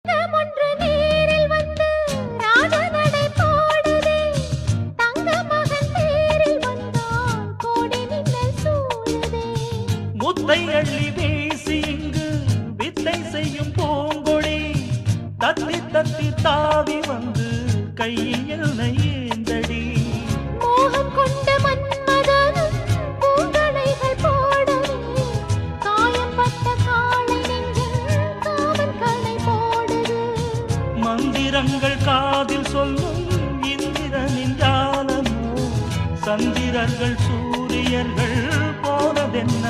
ஒன்று நேரில் வந்து ராஜநடை போடுதே, தங்க மகன் தேரில் வந்தால் கோடி மின்னல் சூழுதே. முத்தை அள்ளி வீசி இங்கு வித்தை செய்யும் பூங்கொடி, தத்தி தத்தி தாவி வந்து கையில் என்னை ஏந்தடி. மோகம் கொண்ட மன்மதனும் பூங்கணைகள் போடவே, காயம்பட்ட காளை நெஞ்சில் காமன் கடை போடுது. மந்திரங்கள் காதில் சொல்லும் இந்திரனின் ஜாலமோ, சந்திரர்கள் சூரியர்கள் போனதென்ன